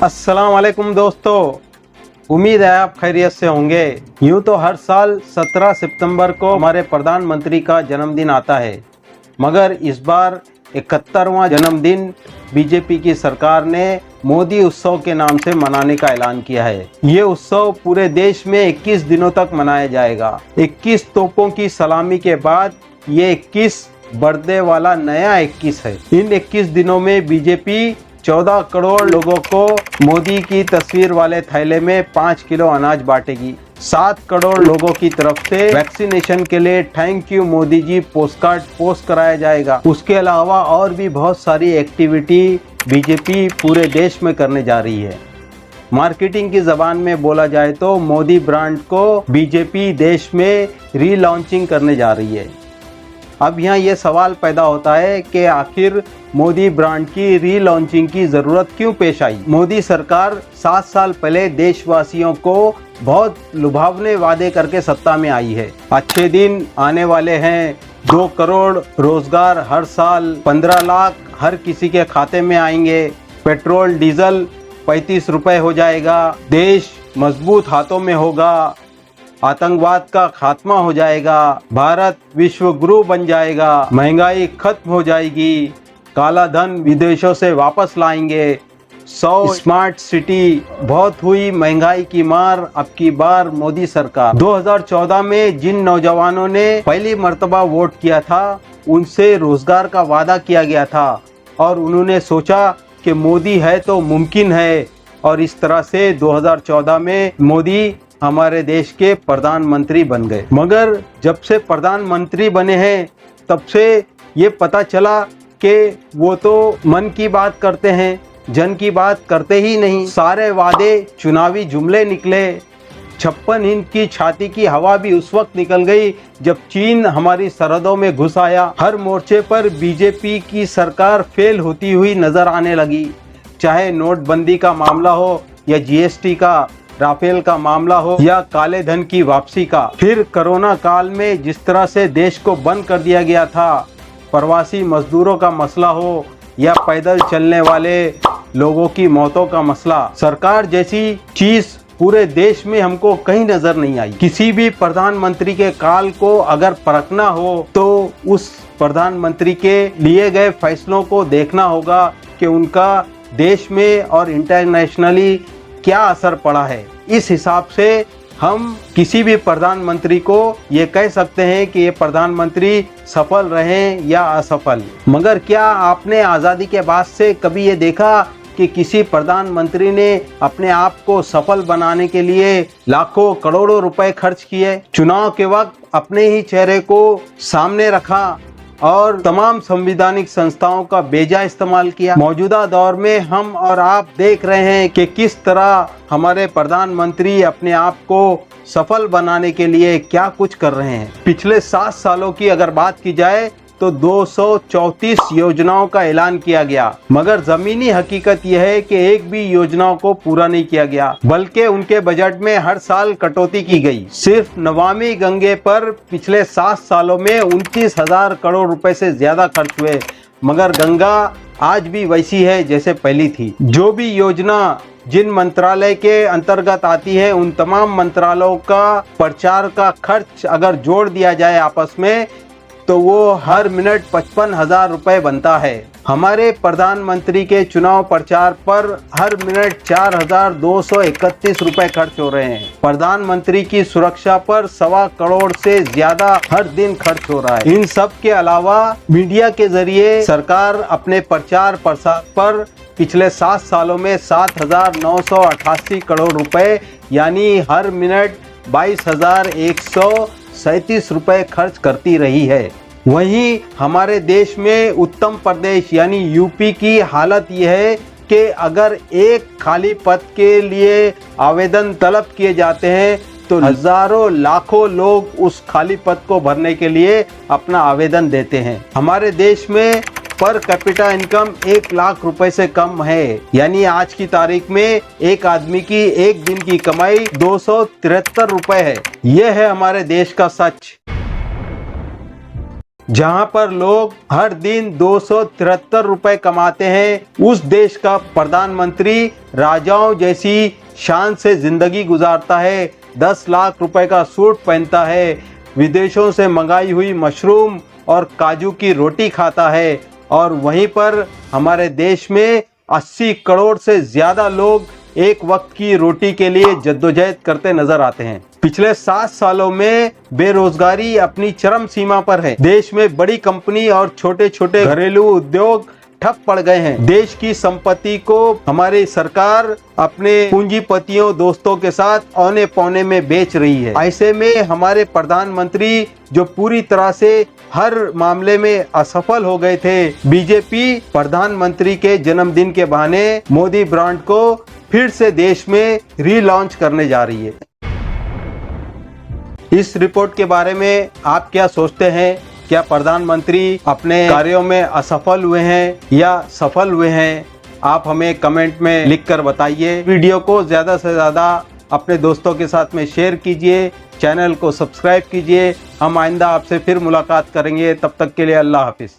अस्सलाम वालेकुम दोस्तों, उम्मीद है आप खैरियत से होंगे। यूँ तो हर साल 17 सितंबर को हमारे प्रधानमंत्री का जन्मदिन आता है, मगर इस बार 71वां जन्मदिन बीजेपी की सरकार ने मोदी उत्सव के नाम से मनाने का ऐलान किया है। ये उत्सव पूरे देश में 21 दिनों तक मनाया जाएगा। 21 तोपों की सलामी के बाद ये 21 बर्थडे वाला नया 21 है। इन 21 दिनों में बीजेपी 14 करोड़ लोगों को मोदी की तस्वीर वाले थैले में 5 किलो अनाज बांटेगी। 7 करोड़ लोगों की तरफ से वैक्सीनेशन के लिए thank you Modi ji postcard post कराया जाएगा। उसके अलावा और भी बहुत सारी एक्टिविटी बीजेपी पूरे देश में करने जा रही है। मार्केटिंग की जबान में बोला जाए तो मोदी ब्रांड को बीजेपी देश में रीलॉन्चिंग करने जा रही है। अब यहाँ ये सवाल पैदा होता है कि आखिर मोदी ब्रांड की रीलॉन्चिंग की ज़रूरत क्यों पेश आई। मोदी सरकार 7 साल पहले देशवासियों को बहुत लुभावने वादे करके सत्ता में आई है। अच्छे दिन आने वाले हैं, 2 करोड़ रोजगार हर साल, 15 लाख हर किसी के खाते में आएंगे, पेट्रोल डीजल 35 रुपए हो जाएगा, देश मजबूत हाथों में होगा, आतंकवाद का खात्मा हो जाएगा, भारत विश्व गुरु बन जाएगा, महंगाई खत्म हो जाएगी, काला धन विदेशों से वापस लाएंगे, 100 स्मार्ट सिटी, बहुत हुई महंगाई की मार अब की बार मोदी सरकार। 2014 में जिन नौजवानों ने पहली मर्तबा वोट किया था उनसे रोजगार का वादा किया गया था और उन्होंने सोचा कि मोदी है तो मुमकिन है, और इस तरह से 2014 में मोदी हमारे देश के प्रधानमंत्री बन गए। मगर जब से प्रधानमंत्री बने हैं तब से ये पता चला कि वो तो मन की बात करते हैं, जन की बात करते ही नहीं। सारे वादे चुनावी जुमले निकले। 56 इंच की छाती की हवा भी उस वक्त निकल गई जब चीन हमारी सरहदों में घुस आया। हर मोर्चे पर बीजेपी की सरकार फेल होती हुई नजर आने लगी, चाहे नोटबंदी का मामला हो या जीएसटी का, राफेल का मामला हो या काले धन की वापसी का। फिर कोरोना काल में जिस तरह से देश को बंद कर दिया गया था, प्रवासी मजदूरों का मसला हो या पैदल चलने वाले लोगों की मौतों का मसला, सरकार जैसी चीज पूरे देश में हमको कहीं नजर नहीं आई। किसी भी प्रधानमंत्री के काल को अगर परखना हो तो उस प्रधानमंत्री के लिए गए फैसलों को देखना होगा कि उनका देश में और इंटरनेशनली क्या असर पड़ा है। इस हिसाब से हम किसी भी प्रधानमंत्री को ये कह सकते हैं कि ये प्रधानमंत्री सफल रहे या असफल। मगर क्या आपने आज़ादी के बाद से कभी ये देखा कि किसी प्रधानमंत्री ने अपने आप को सफल बनाने के लिए लाखों करोड़ों रुपए खर्च किए, चुनाव के वक्त अपने ही चेहरे को सामने रखा और तमाम संवैधानिक संस्थाओं का बेजा इस्तेमाल किया। मौजूदा दौर में हम और आप देख रहे हैं कि किस तरह हमारे प्रधानमंत्री अपने आप को सफल बनाने के लिए क्या कुछ कर रहे हैं। पिछले 7 सालों की अगर बात की जाए तो 234 योजनाओं का ऐलान किया गया, मगर जमीनी हकीकत यह है कि एक भी योजनाओं को पूरा नहीं किया गया, बल्कि उनके बजट में हर साल कटौती की गई। सिर्फ नमामि गंगे पर पिछले 7 सालों में 29,000 करोड़ रुपए से ज्यादा खर्च हुए, मगर गंगा आज भी वैसी है जैसे पहली थी। जो भी योजना जिन मंत्रालय के अंतर्गत आती है उन तमाम मंत्रालयों का प्रचार का खर्च अगर जोड़ दिया जाए आपस में तो वो हर मिनट 55,000 रुपए बनता है। हमारे प्रधानमंत्री के चुनाव प्रचार पर हर मिनट 4,231 रुपए खर्च हो रहे हैं। प्रधानमंत्री की सुरक्षा पर 1.25 करोड़ से ज्यादा हर दिन खर्च हो रहा है। इन सब के अलावा मीडिया के जरिए सरकार अपने प्रचार प्रसार पर पिछले 7 सालों में 7,988 करोड़ रुपए यानी हर मिनट 22,137 रुपए खर्च करती रही है। वहीं हमारे देश में उत्तर प्रदेश यानी यूपी की हालत यह है कि अगर एक खाली पद के लिए आवेदन तलब किए जाते हैं तो हजारों लाखों लोग उस खाली पद को भरने के लिए अपना आवेदन देते हैं। हमारे देश में पर कैपिटा इनकम 1 लाख रुपए से कम है, यानी आज की तारीख में एक आदमी की एक दिन की कमाई 273 रुपए है। यह है हमारे देश का सच। जहां पर लोग हर दिन 273 रुपए कमाते हैं, उस देश का प्रधानमंत्री राजाओं जैसी शान से जिंदगी गुजारता है, 10 लाख रुपए का सूट पहनता है, विदेशों से मंगाई हुई मशरूम और काजू की रोटी खाता है, और वहीं पर हमारे देश में 80 करोड़ से ज्यादा लोग एक वक्त की रोटी के लिए जद्दोजहद करते नजर आते हैं। पिछले 7 सालों में बेरोजगारी अपनी चरम सीमा पर है। देश में बड़ी कंपनी और छोटे छोटे घरेलू उद्योग ठप पड़ गए हैं। देश की संपत्ति को हमारी सरकार अपने पूंजीपतियों दोस्तों के साथ औने पौने में बेच रही है। ऐसे में हमारे प्रधानमंत्री जो पूरी तरह से हर मामले में असफल हो गए थे, बीजेपी प्रधानमंत्री के जन्मदिन के बहाने मोदी ब्रांड को फिर से देश में रीलॉन्च करने जा रही है। इस रिपोर्ट के बारे में आप क्या सोचते हैं? क्या प्रधानमंत्री अपने कार्यों में असफल हुए हैं या सफल हुए हैं? आप हमें कमेंट में लिखकर बताइए। वीडियो को ज़्यादा से ज़्यादा अपने दोस्तों के साथ में शेयर कीजिए, चैनल को सब्सक्राइब कीजिए। हम आइंदा आपसे फिर मुलाकात करेंगे, तब तक के लिए अल्लाह हाफिज़।